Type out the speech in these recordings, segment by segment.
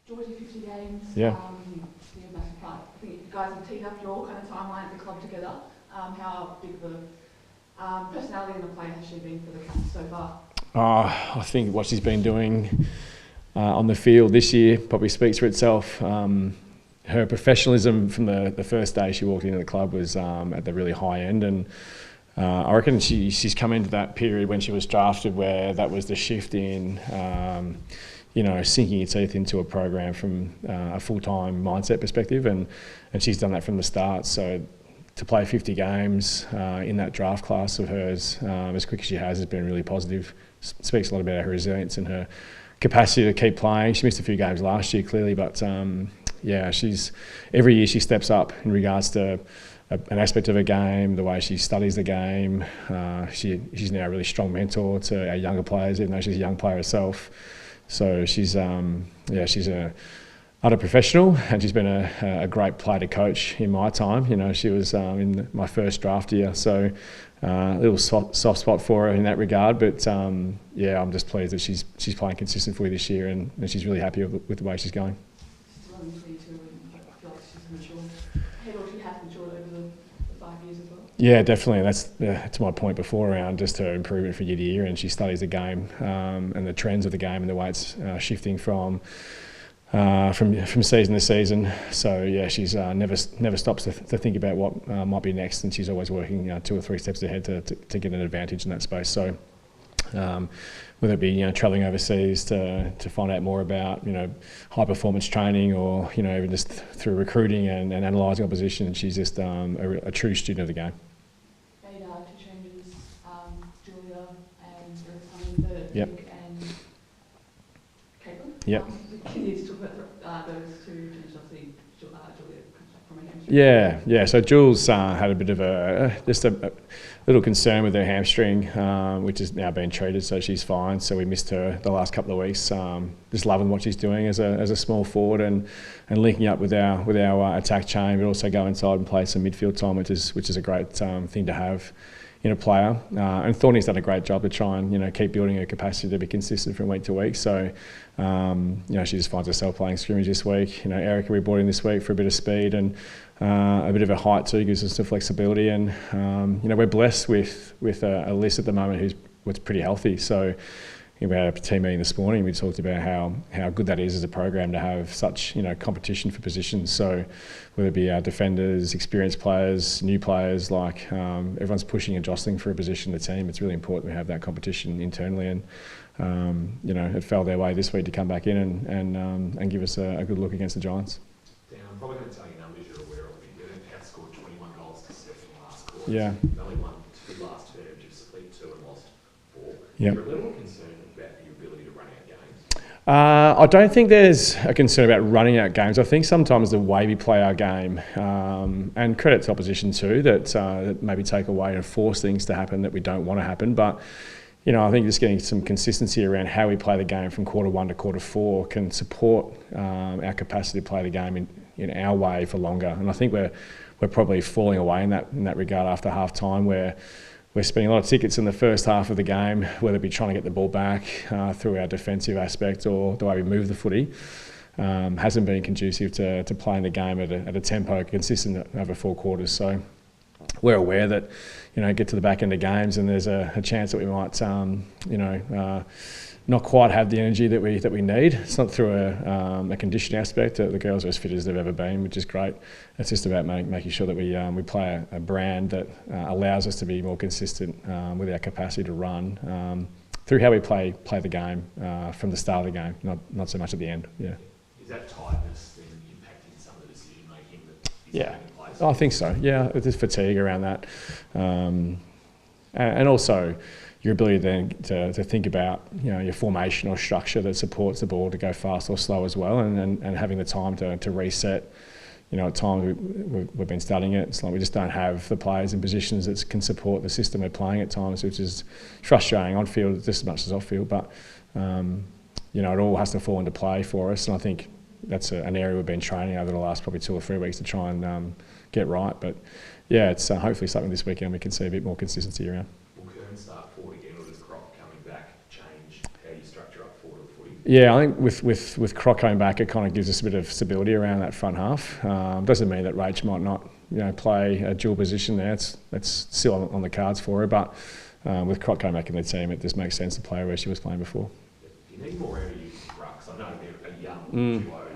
Georgie 50 games. Yeah. You're a massive part. I think you guys have teed up your kind of timeline at the club together. How big of a personality and a player has she been for the Cats so far? I think what she's been doing on the field this year probably speaks for itself. Her professionalism from the first day she walked into the club was at the really high end, and I reckon she's come into that period when she was drafted where that was the shift in sinking your teeth into a program from a full-time mindset perspective, and she's done that from the start. So to play 50 games in that draft class of hers as quick as she has been really positive. Speaks a lot about her resilience and her capacity to keep playing. She missed a few games last year clearly, but she's every year she steps up in regards to an aspect of her game, the way she studies the game. She's now a really strong mentor to our younger players, even though she's a young player herself. So she's a utter professional, and she's been a great player to coach in my time. She was in my first draft year, so a little soft spot for her in that regard. But I'm just pleased that she's playing consistent footy this year, and she's really happy with the way she's going. She's 22 and I feel like she's matured. She has matured over the 5 years as well. Yeah, definitely. That's my point before around just her improvement from year to year, and she studies the game and the trends of the game and the way it's shifting from season to season. So she's never stops to think about what might be next, and she's always working 2 or 3 steps ahead to get an advantage in that space. So whether it be travelling overseas to find out more about high performance training, or even just through recruiting and analysing opposition, she's just a true student of the game. Made 2 changes, Julia and Ruth Yep. and Caitlin. Yep. Can you talk about those 2 changes? Obviously, Julia comes back from a hamstring. Yeah. So Jules had a bit of a little concern with her hamstring, which is now being treated, so she's fine. So we missed her the last couple of weeks. Just loving what she's doing as a small forward and linking up with our attack chain, but also go inside and play some midfield time, which is a great thing to have in a player. And Thorny's done a great job to try and keep building her capacity to be consistent from week to week. So she just finds herself playing scrimmage this week. Erica we brought in this week for a bit of speed and a bit of a height too, gives us some flexibility. And we're blessed with a list at the moment who's pretty healthy. So we had a team meeting this morning. We talked about how good that is as a program to have such competition for positions. So whether it be our defenders, experienced players, new players, everyone's pushing and jostling for a position in the team. It's really important we have that competition internally, and it fell their way this week to come back in and give us a good look against the Giants. Dan, I'm probably going to tell you numbers you're aware of. They outscored 21 goals to 7 last quarter. Yeah. They only won 2 last term, just split 2 and lost 4. Yep. You're a little concerned about your ability to run out games. I don't think there's a concern about running out games. I think sometimes the way we play our game, and credit to opposition too, that maybe take away and force things to happen that we don't want to happen. But I think just getting some consistency around how we play the game from quarter 1 to quarter 4 can support our capacity to play the game in our way for longer. And I think we're probably falling away in that regard after half time, where we're spending a lot of tickets in the first half of the game, whether it be trying to get the ball back through our defensive aspect or the way we move the footy. Hasn't been conducive to playing the game at a tempo consistent over 4 quarters. So we're aware that get to the back end of games and there's a chance that we might not quite have the energy that we need. It's not through a conditioning aspect. The girls are as fit as they've ever been, which is great. It's just about making sure that we play a brand that allows us to be more consistent with our capacity to run through how we play the game from the start of the game, not so much at the end. Yeah. Is that tightness then impacting some of the decision making that is Yeah. taking place? I think so. Yeah, there's fatigue around that, and also your ability then to think about your formation or structure that supports the ball to go fast or slow as well, and having the time to reset. At times we've been studying it. It's like we just don't have the players in positions that can support the system we're playing at times, which is frustrating on field just as much as off field. But it all has to fall into play for us, and I think that's an area we've been training over the last probably 2 or 3 weeks to try and get right. But yeah, it's hopefully something this weekend we can see a bit more consistency around. Will Kern start forward again, or does Croc coming back change how you structure up forward of the footy? Yeah, I think with Croc coming back, it kind of gives us a bit of stability around that front half. Doesn't mean that Rach might not, play a dual position there. That's still on the cards for her. But with Croc coming back in the team, it just makes sense to play her where she was playing before. Do you need more out of you rucks? I know they're a young duo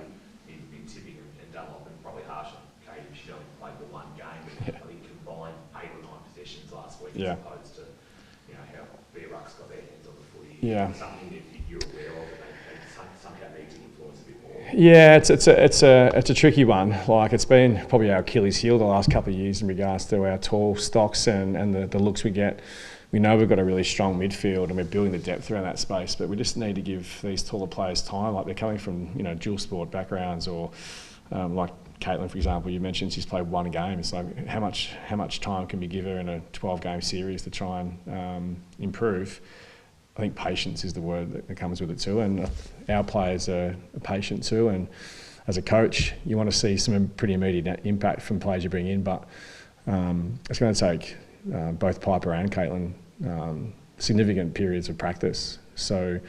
in Tipping and Dunlop, and probably harsh on Katie. She only played the one game, but I think combined 8 or 9 possessions last week, as opposed to how their rucks got their hands on the footy. Yeah. Something that you're aware of that they somehow need to influence a bit more. Yeah, it's a tricky one. Like, it's been probably our Achilles heel the last couple of years in regards to our tall stocks and the looks we get. We know we've got a really strong midfield and we're building the depth around that space, but we just need to give these taller players time. Like, they're coming from dual sport backgrounds, or like Caitlin, for example. You mentioned she's played one game. It's like, how much time can we give her in a 12-game series to try and improve? I think patience is the word that comes with it too, and our players are patient too. And as a coach, you want to see some pretty immediate impact from players you bring in, but it's going to take both Piper and Caitlin significant periods of practice. So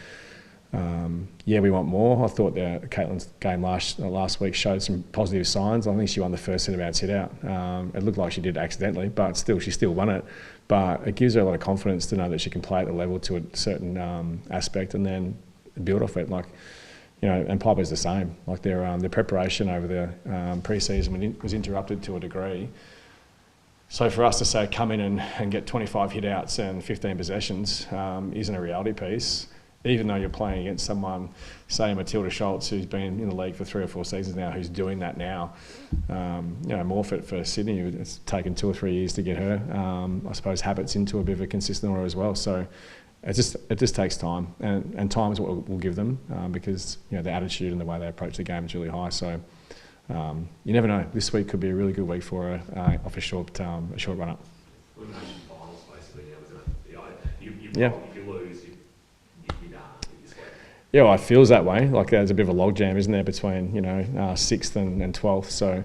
we want more. I thought that Caitlin's game last week showed some positive signs. I think she won the first set of our sit-out. It looked like she did accidentally, but she still won it. But it gives her a lot of confidence to know that she can play at the level to a certain aspect and then build off it. Like, and Piper's the same. Like, their preparation over the pre-season was interrupted to a degree. So for us to say come in and get 25 hit-outs and 15 possessions isn't a reality piece, even though you're playing against someone, say Matilda Schultz, who's been in the league for 3 or 4 seasons now, who's doing that now. Morfitt for Sydney, it's taken 2 or 3 years to get her, I suppose, habits into a bit of a consistent order as well. So it just takes time, and time is what we'll give them because the attitude and the way they approach the game is really high. So you never know. This week could be a really good week for her off a short run-up. Elimination finals, basically, now, isn't it? If you lose, you're done this week. Yeah, well, it feels that way. Like, there's a bit of a logjam, isn't there, between 6th and 12th. So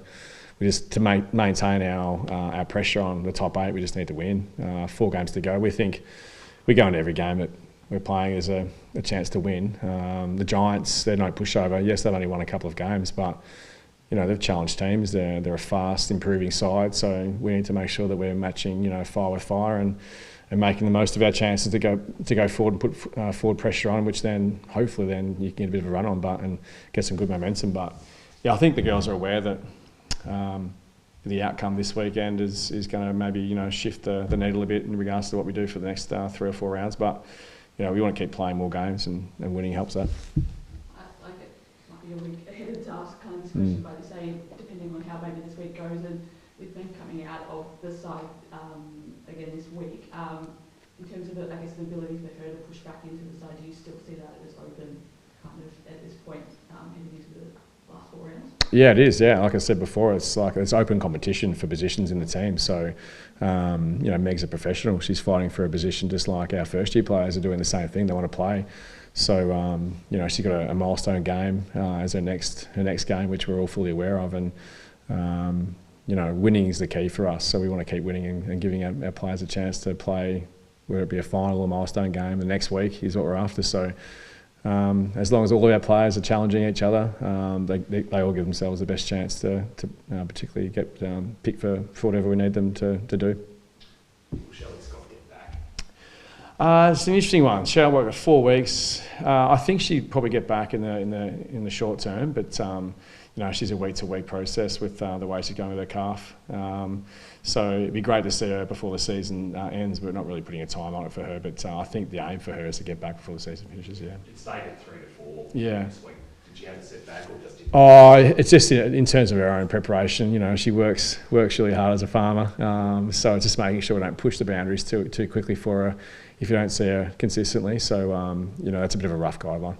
we just, to maintain our pressure on the top 8, we just need to win. 4 games to go. We think we go into every game that we're playing as a chance to win. The Giants, they're no pushover. Yes, they've only won a couple of games, but they've challenged teams. They're a fast, improving side. So we need to make sure that we're matching fire with fire and making the most of our chances to go forward and put forward pressure on, which then hopefully you can get a bit of a run on and get some good momentum. But I think the girls are aware that the outcome this weekend is going to maybe shift the needle a bit in regards to what we do for the next 3 or 4 rounds. But we want to keep playing more games, and winning helps that. I like it. Might be a week ahead of task kind of discussion, but you're saying depending on how maybe this week goes, and with them coming out of the side again this week, in terms of the ability for her to push back into the side, do you still see that as open kind of at this point heading into the last 4 rounds? Yeah, it is. Yeah, like I said before, it's open competition for positions in the team. So, Meg's a professional. She's fighting for a position just like our first year players are doing the same thing. They want to play. So, she's got a milestone game as her next game, which we're all fully aware of, and winning is the key for us. So we want to keep winning and giving our players a chance to play, whether it be a final or milestone game. The next week is what we're after. So as long as all of our players are challenging each other, they all give themselves the best chance to particularly get picked for whatever we need them to do. It's an interesting one. She'll work for 4 weeks. I think she'd probably get back in the short term, but she's a week-to-week process with the way she's going with her calf. So it'd be great to see her before the season ends. We're not really putting a time on it for her, but I think the aim for her is to get back before the season finishes. Yeah. It stayed at 3 to 4. Yeah. This week. Did she have a setback or just? It's just in terms of her own preparation. She works really hard as a farmer. So it's just making sure we don't push the boundaries too quickly for her if you don't see her consistently. So that's a bit of a rough guideline.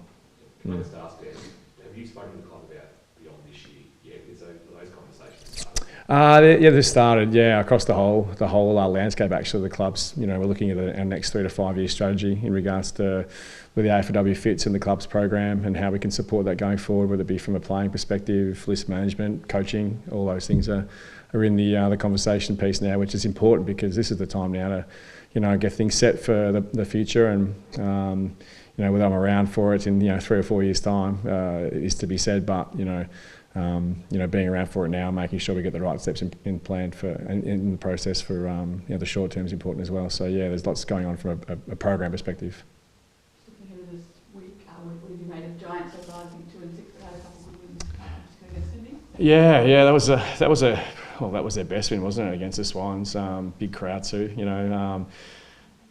Can I just ask, have you spoken to the club about beyond this year yet? Are those conversations started? They've started. Yeah, across the whole landscape. Actually, the clubs. We're looking at our next 3 to 5 year strategy in regards to where the AFLW fits in the club's program and how we can support that going forward, whether it be from a playing perspective, list management, coaching. All those things are in the conversation piece now, which is important because this is the time now to get things set for the future. And whether I'm around for it in 3 or 4 years' time is to be said. But being around for it now, making sure we get the right steps in plan in the process for the short term is important as well. So yeah, there's lots going on from a program perspective. Looking ahead of this week, what have you made of Giants so far? I think 2-6, but had a couple of good wins just against Sydney. Yeah, that was their best win, wasn't it, against the Swans? Big crowd too.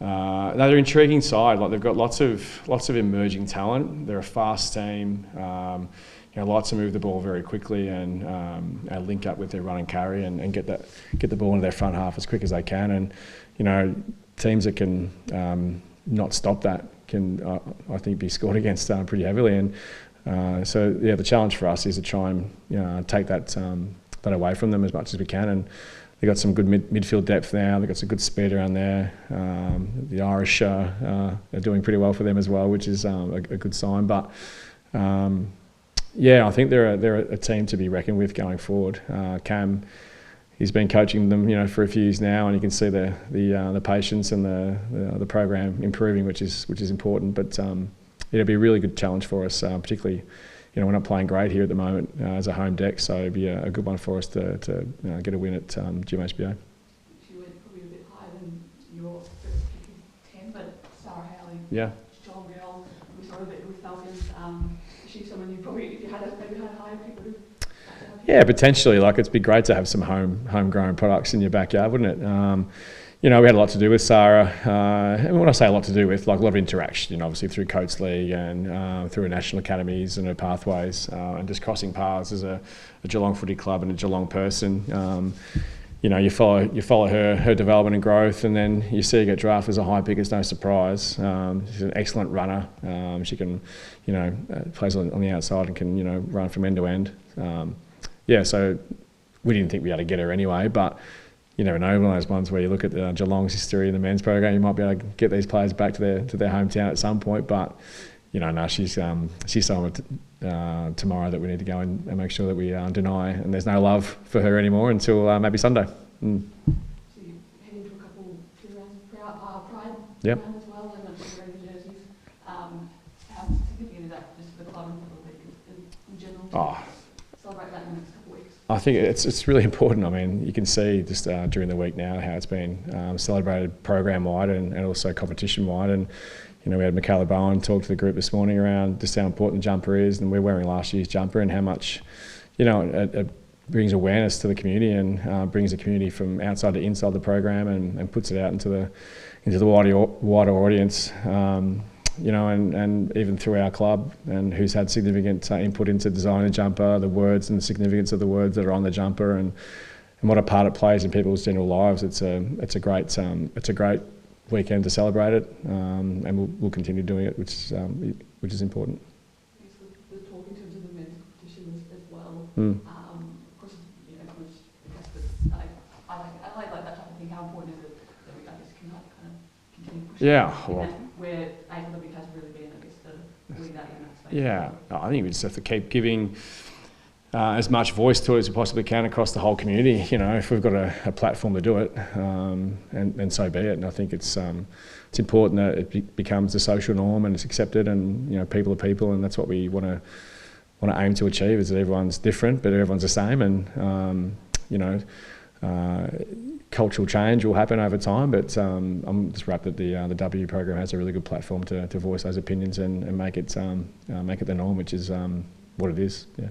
They're an intriguing side. Like, they've got lots of emerging talent. They're a fast team. Like to move the ball very quickly and link up with their run and carry and get the ball into their front half as quick as they can. And teams that can not stop that can, I think, be scored against pretty heavily. And so yeah, the challenge for us is to try and take that away from them as much as we can. And they've got some good midfield depth now. They've got some good speed around there. The Irish are doing pretty well for them as well, which is a good sign. But I think they're a team to be reckoned with going forward. Cam, he's been coaching them, for a few years now, and you can see the patience and the program improving, which is important. But it'll be a really good challenge for us, particularly. We're not playing great here at the moment as a home deck, so it'd be a good one for us to get a win at GMHBA. You went probably a bit higher than your first pick of 10, but Sarah Howley, strong girl, we saw a bit with Falcons. Is she someone you probably, if you had maybe had a higher pick, would have? Yeah, potentially. Like, it'd be great to have some homegrown products in your backyard, wouldn't it? We had a lot to do with Sarah. And when I say a lot to do with, like, a lot of interaction, obviously through Coates League and through national academies and her pathways, and just crossing paths as a Geelong footy club and a Geelong person. You follow her development and growth, and then you see her get drafted as a high pick. It's no surprise. She's an excellent runner. She can, plays on the outside and can, run from end to end. So we didn't think we had to get her anyway, but you never know. One of those ones where you look at Geelong's history in the men's program, you might be able to get these players back to their hometown at some point. But she's someone tomorrow that we need to go and make sure that we deny, and there's no love for her anymore until maybe Sunday. So you head into a few rounds of Pride round as well, and wearing the jerseys. How significant is that just for the club and for the league in general? Celebrate that in the next couple of weeks. I think it's really important. I mean, you can see just during the week now how it's been celebrated program-wide and also competition-wide. And, we had Michaela Bowen talk to the group this morning around just how important the jumper is, and we're wearing last year's jumper, and how much, it brings awareness to the community and brings the community from outside to inside the program and puts it out into the wider audience. And even through our club, and who's had significant input into designing the jumper, the words and the significance of the words that are on the jumper, and what a part it plays in people's general lives. It's a great weekend to celebrate it, and we'll continue doing it, which is important. The talk in terms of the men's competition as well. Of course, I like that type of thing. How important is it that we can kind of continue pushing? Where AFLW has really been, the lead out in that space. Yeah, I think we just have to keep giving as much voice to it as we possibly can across the whole community. If we've got a platform to do it, and so be it. And I think it's important that it becomes the social norm and it's accepted, and people are people, and that's what we want to aim to achieve, is that everyone's different but everyone's the same. And cultural change will happen over time, but I'm just wrapped that the W program has a really good platform to voice those opinions and make it the norm, which is what it is. Yeah.